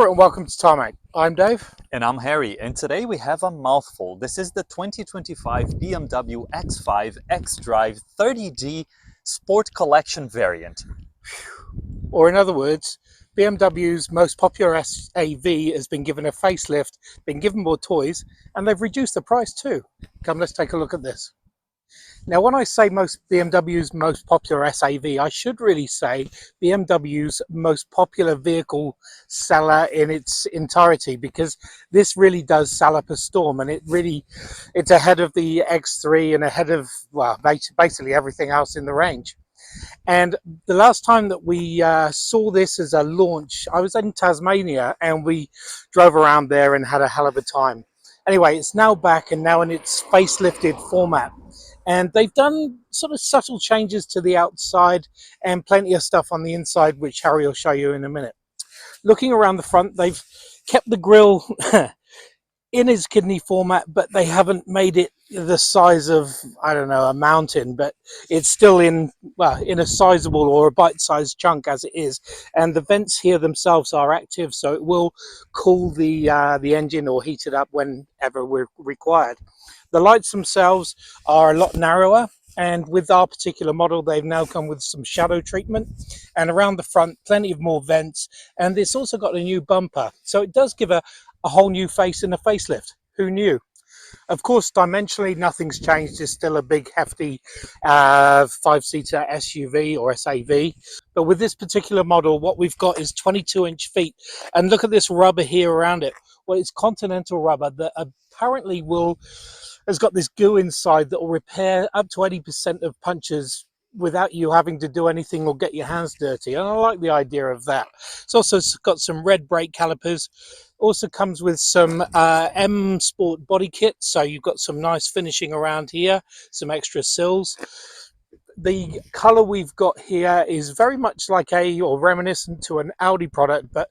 Hello and welcome to Tarmac. I'm Dave. And I'm Harry, and today we have a mouthful. This is the 2025 BMW X5 xDrive 30D Sport Collection variant. Or in other words, BMW's most popular SAV has been given a facelift, been given more toys, and they've reduced the price too. Come, let's take a look at this. Now, when I say BMW's most popular SAV, I should really say BMW's most popular vehicle seller in its entirety, because this really does sell up a storm, and it's ahead of the X3 and ahead of, well, basically everything else in the range. And the last time that we saw this as a launch, I was in Tasmania and we drove around there and had a hell of a time. Anyway, it's now back and now in its facelifted format. And they've done sort of subtle changes to the outside and plenty of stuff on the inside, which Harry will show you in a minute. Looking around the front, they've kept the grille in its kidney format, but they haven't made it the size of, I don't know, a mountain, but it's still in a sizable or a bite-sized chunk as it is. And the vents here themselves are active, so it will cool the engine or heat it up whenever we're required. The lights themselves are a lot narrower, and with our particular model they've now come with some shadow treatment, and around the front plenty of more vents, and it's also got a new bumper, so it does give a whole new face in a facelift. Who knew? Of course, dimensionally nothing's changed. It's still a big hefty 5-seater SUV or SAV, but with this particular model what we've got is 22-inch feet. And look at this rubber here around it. Well, it's Continental rubber that apparently has got this goo inside that will repair up to 80% of punctures without you having to do anything or get your hands dirty, and I like the idea of that. It's also got some red brake calipers. Also comes with some M Sport body kit, so you've got some nice finishing around here, some extra sills. The color we've got here is very much like or reminiscent to an Audi product, but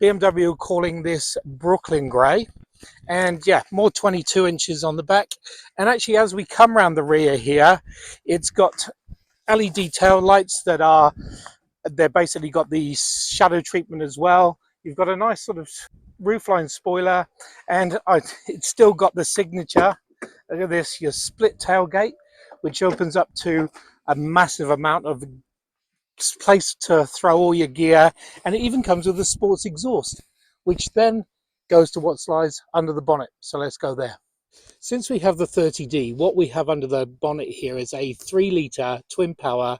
BMW calling this Brooklyn grey. And yeah, more 22 inches on the back. And actually, as we come around the rear here, it's got LED tail lights they're basically got the shadow treatment as well. You've got a nice sort of roofline spoiler, and it's still got the signature. Look at this, your split tailgate, which opens up to a massive amount of place to throw all your gear, and it even comes with a sports exhaust, which then goes to what lies under the bonnet. So let's go there. Since we have the 30D, what we have under the bonnet here is a 3-litre twin power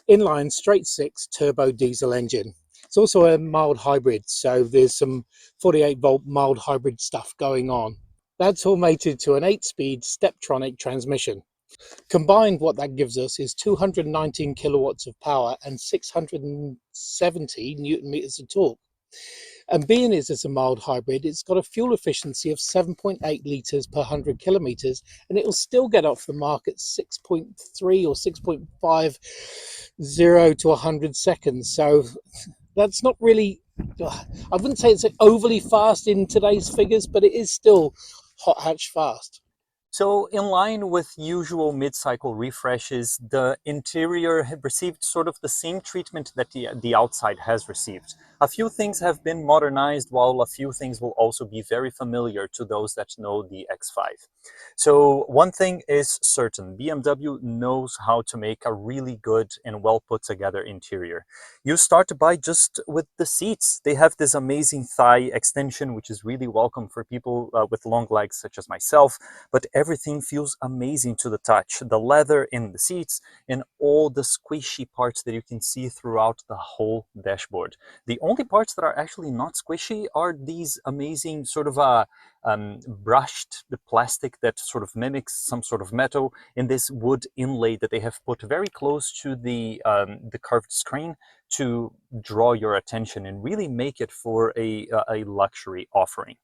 inline straight 6 turbo diesel engine. It's also a mild hybrid, so there's some 48-volt mild hybrid stuff going on. That's all mated to an 8-speed Steptronic transmission. Combined, what that gives us is 219 kilowatts of power and 670 newton meters of torque. And being as it's a mild hybrid, it's got a fuel efficiency of 7.8 litres per 100 kilometres, and it will still get off the mark at 6.3 or 6.50 to 100 seconds. So that's not really, I wouldn't say it's overly fast in today's figures, but it is still hot hatch fast. So in line with usual mid-cycle refreshes, the interior had received sort of the same treatment that the outside has received. A few things have been modernized, while a few things will also be very familiar to those that know the X5. So one thing is certain, BMW knows how to make a really good and well put together interior. You start by just with the seats. They have this amazing thigh extension, which is really welcome for people with long legs such as myself, but everything feels amazing to the touch. The leather in the seats and all the squishy parts that you can see throughout the whole dashboard. The only parts that are actually not squishy are these amazing sort of brushed plastic that sort of mimics some sort of metal in this wood inlay that they have put very close to the curved screen to draw your attention and really make it for a luxury offering.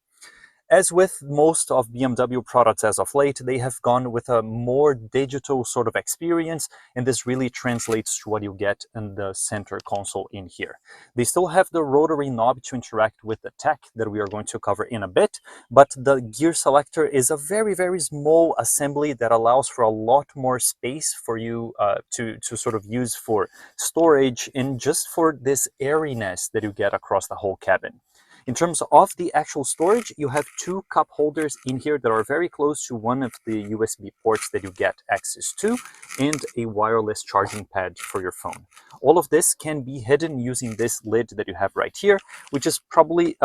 As with most of BMW products as of late, they have gone with a more digital sort of experience, and this really translates to what you get in the center console in here. They still have the rotary knob to interact with the tech that we are going to cover in a bit, but the gear selector is a very, very small assembly that allows for a lot more space for you to sort of use for storage and just for this airiness that you get across the whole cabin. In terms of the actual storage, you have two cup holders in here that are very close to one of the USB ports that you get access to, and a wireless charging pad for your phone. All of this can be hidden using this lid that you have right here, which is probably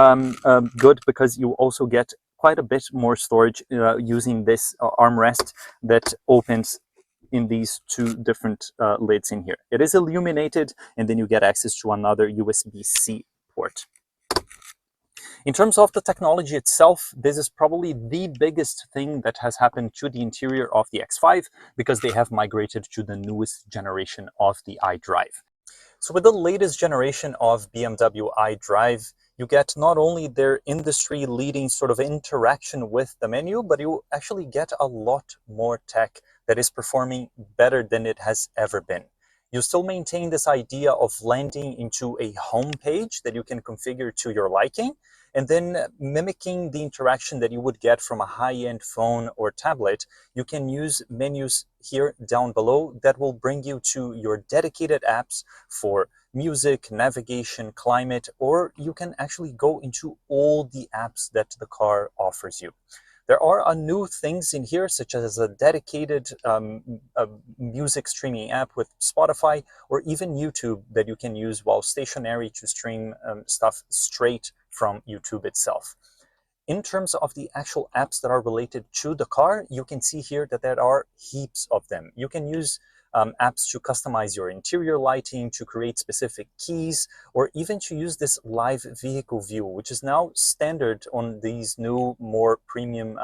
good because you also get quite a bit more storage using this armrest that opens in these two different lids in here. It is illuminated, and then you get access to another USB-C port. In terms of the technology itself, this is probably the biggest thing that has happened to the interior of the X5 because they have migrated to the newest generation of the iDrive. So with the latest generation of BMW iDrive, you get not only their industry-leading sort of interaction with the menu, but you actually get a lot more tech that is performing better than it has ever been. You still maintain this idea of landing into a home page that you can configure to your liking, and then mimicking the interaction that you would get from a high-end phone or tablet. You can use menus here down below that will bring you to your dedicated apps for music, navigation, climate, or you can actually go into all the apps that the car offers you. There are new things in here, such as a dedicated music streaming app with Spotify, or even YouTube that you can use while stationary to stream stuff straight from YouTube itself. In terms of the actual apps that are related to the car, you can see here that there are heaps of them. You can use apps to customize your interior lighting, to create specific keys, or even to use this live vehicle view, which is now standard on these new, more premium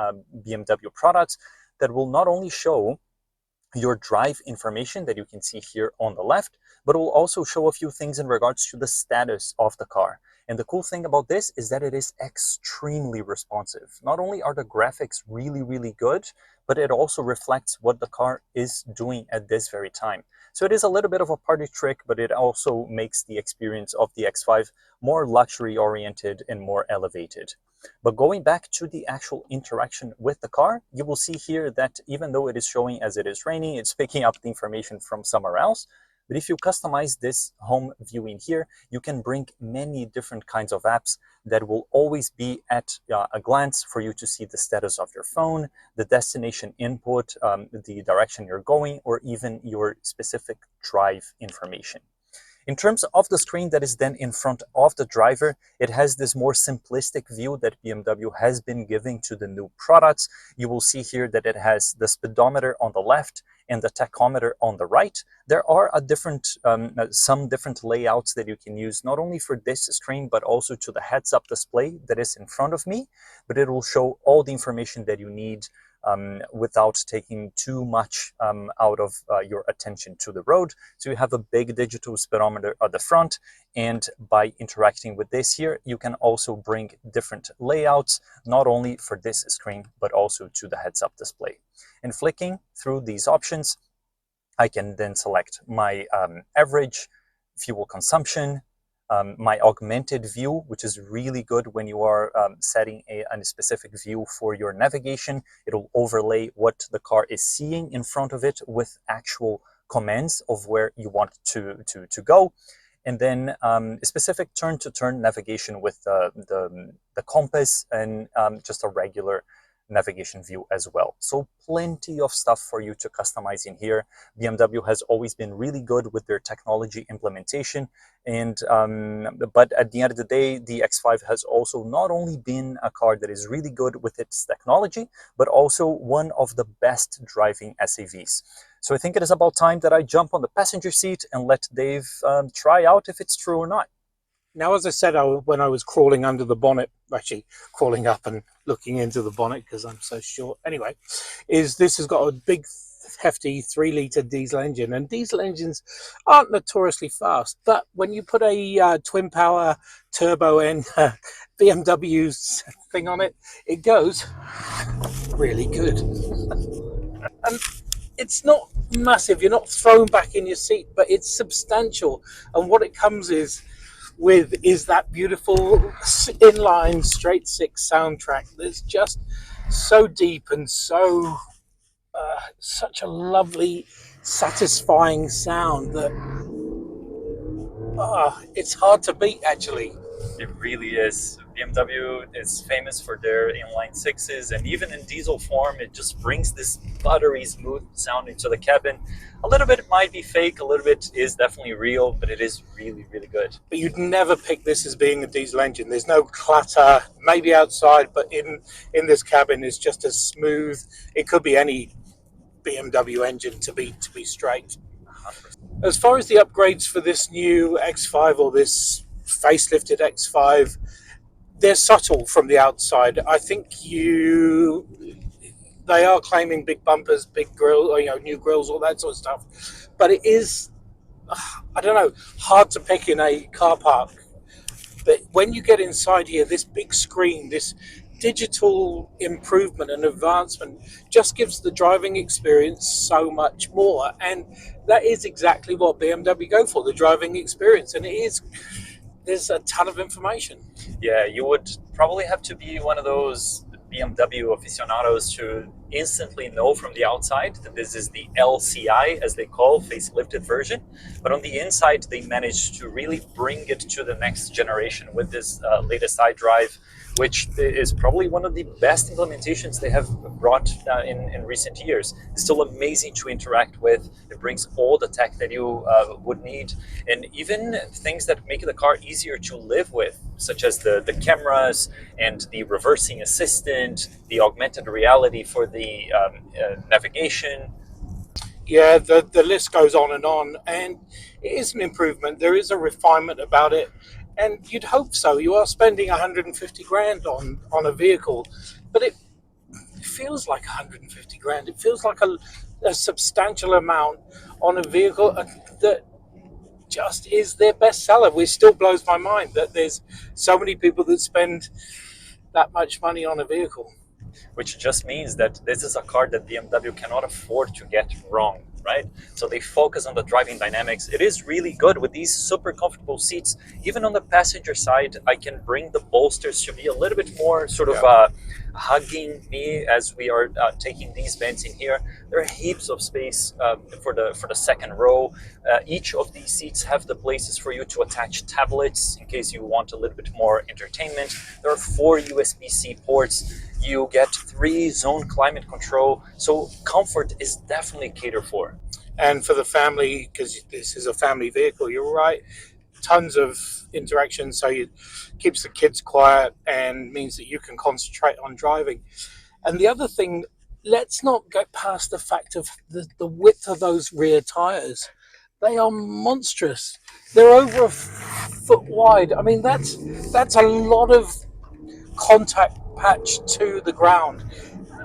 BMW products that will not only show your drive information that you can see here on the left, but it will also show a few things in regards to the status of the car. And the cool thing about this is that it is extremely responsive. Not only are the graphics really, really good, but it also reflects what the car is doing at this very time. So it is a little bit of a party trick, but it also makes the experience of the X5 more luxury oriented and more elevated. But going back to the actual interaction with the car, you will see here that even though it is showing as it is raining, it's picking up the information from somewhere else. But if you customize this home view in here, you can bring many different kinds of apps that will always be at a glance for you to see the status of your phone, the destination input, the direction you're going, or even your specific drive information. In terms of the screen that is then in front of the driver, it has this more simplistic view that BMW has been giving to the new products. You will see here that it has the speedometer on the left and the tachometer on the right. There are some different layouts that you can use, not only for this screen, but also to the heads-up display that is in front of me, but it will show all the information that you need without taking too much out of your attention to the road. So you have a big digital speedometer at the front, and by interacting with this here, you can also bring different layouts, not only for this screen, but also to the heads-up display. And flicking through these options, I can then select my average fuel consumption, my augmented view, which is really good when you are setting a specific view for your navigation. It'll overlay what the car is seeing in front of it with actual commands of where you want to go. And then a specific turn-to-turn navigation with the compass and just a regular navigation view as well. So plenty of stuff for you to customize in here. BMW has always been really good with their technology implementation, and but at the end of the day, the X5 has also not only been a car that is really good with its technology, but also one of the best driving SUVs. So I think it is about time that I jump on the passenger seat and let Dave try out if it's true or not. Now, as I said, when I was crawling under the bonnet, actually crawling up and looking into the bonnet because I'm so short. Anyway, this has got a big, hefty 3-litre diesel engine, and diesel engines aren't notoriously fast. But when you put a twin power turbo N BMW's thing on it, it goes really good. And it's not massive. You're not thrown back in your seat, but it's substantial. And what it comes is that beautiful inline straight six soundtrack that's just so deep and so such a lovely, satisfying sound that it's hard to beat, actually. It really is. BMW is famous for their inline sixes, and even in diesel form, it just brings this buttery smooth sound into the cabin. A little bit might be fake, a little bit is definitely real, but it is really, really good. But you'd never pick this as being a diesel engine. There's no clatter, maybe outside, but in this cabin is just as smooth. It could be any BMW engine to be straight. 100%. As far as the upgrades for this new X5 or this facelifted X5, they're subtle from the outside. I think they are claiming big bumpers, big grill, new grills, all that sort of stuff. But it is, I don't know, hard to pick in a car park. But when you get inside here, this big screen, this digital improvement and advancement just gives the driving experience so much more. And that is exactly what BMW go for, the driving experience. And there's a ton of information. Yeah, you would probably have to be one of those BMW aficionados to instantly know from the outside that this is the LCI, as they call, facelifted version. But on the inside, they managed to really bring it to the next generation with this latest xDrive, which is probably one of the best implementations they have brought in recent years. It's still amazing to interact with. It brings all the tech that you would need, and even things that make the car easier to live with, such as the cameras and the reversing assistant, the augmented reality for the navigation. Yeah, the list goes on, and it is an improvement. There is a refinement about it, and you'd hope so. You are spending 150 grand on a vehicle, but it feels like 150 grand. It feels like a substantial amount on a vehicle that just is their best seller, which still blows my mind that there's so many people that spend that much money on a vehicle. Which just means that this is a car that BMW cannot afford to get wrong, right? So they focus on the driving dynamics. It is really good with these super comfortable seats. Even on the passenger side, I can bring the bolsters to be a little bit more sort of hugging me as we are taking these vents in here. There are heaps of space for the second row. Each of these seats have the places for you to attach tablets in case you want a little bit more entertainment. There are 4 USB-C ports. You get 3 zone climate control, so comfort is definitely catered for. And for the family, because this is a family vehicle, you're right, tons of interaction, so it keeps the kids quiet and means that you can concentrate on driving. And the other thing, let's not get past the fact of the width of those rear tires. They are monstrous. They're over a foot wide. I mean, that's a lot of contact patch to the ground,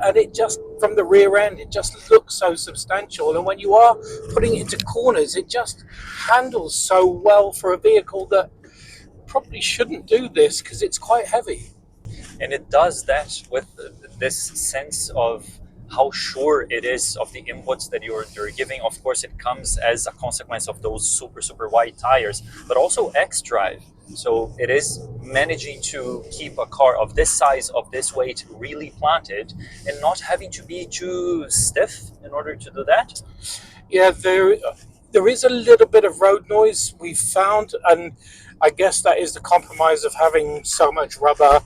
and it just, from the rear end, it just looks so substantial. And when you are putting it into corners, it just handles so well for a vehicle that probably shouldn't do this because it's quite heavy. And it does that with this sense of how sure it is of the inputs that you're giving. Of course, it comes as a consequence of those super wide tires, but also xDrive. So it is managing to keep a car of this size, of this weight, really planted and not having to be too stiff in order to do that. Yeah, there is a little bit of road noise we've found, and I guess that is the compromise of having so much rubber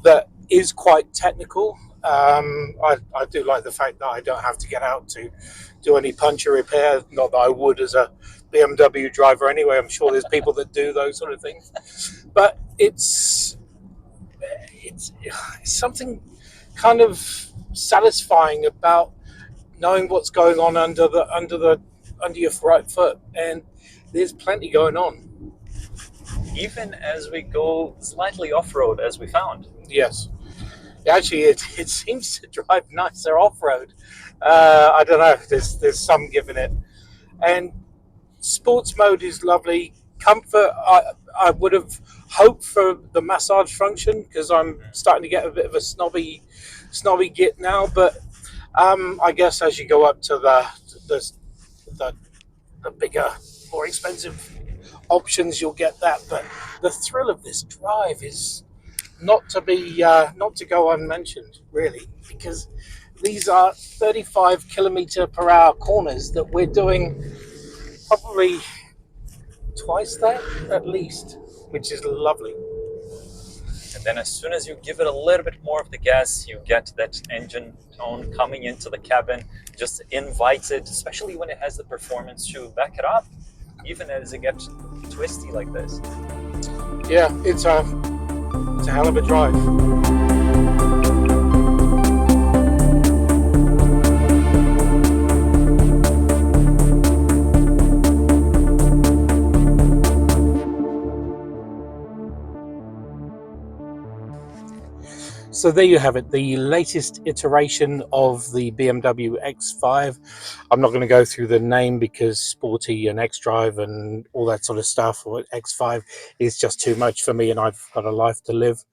that is quite technical. I do like the fact that I don't have to get out to do any puncture repair. Not that I would as a BMW driver anyway. I'm sure there's people that do those sort of things. But it's something kind of satisfying about knowing what's going on under your right foot, and there's plenty going on. Even as we go slightly off-road, as we found. Yes. Actually, it seems to drive nicer off-road. I don't know. There's some giving it. And sports mode is lovely. Comfort, I would have hoped for the massage function because I'm starting to get a bit of a snobby git now. But I guess as you go up to the bigger, more expensive options, you'll get that. But the thrill of this drive is not to go unmentioned, really, because these are 35 km/h corners that we're doing probably twice that at least, which is lovely. And then as soon as you give it a little bit more of the gas, you get that engine tone coming into the cabin. Just invites it, especially when it has the performance to back it up, even as it gets twisty like this. Yeah, it's a hell of a drive. So there you have it, the latest iteration of the BMW X5. I'm not going to go through the name because sporty and xDrive and all that sort of stuff, or X5 is just too much for me, and I've got a life to live.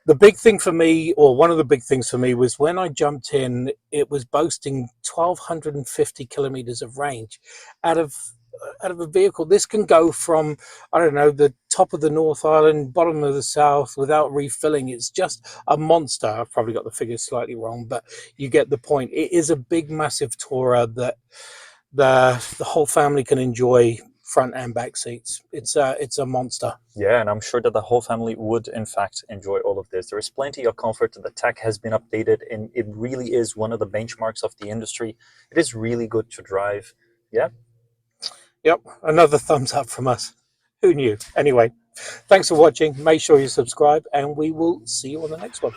The big thing for me, or one of the big things for me, was when I jumped in, it was boasting 1,250 kilometers of range out of a vehicle. This can go from, I don't know, the top of the North Island, bottom of the South, without refilling. It's just a monster. I've probably got the figures slightly wrong, but you get the point. It is a big, massive tourer that the whole family can enjoy, front and back seats. It's a monster. Yeah, and I'm sure that the whole family would in fact enjoy all of this. There is plenty of comfort. The tech has been updated, and it really is one of the benchmarks of the industry. It is really good to drive. Yeah. Yep, another thumbs up from us. Who knew? Anyway, thanks for watching. Make sure you subscribe, and we will see you on the next one.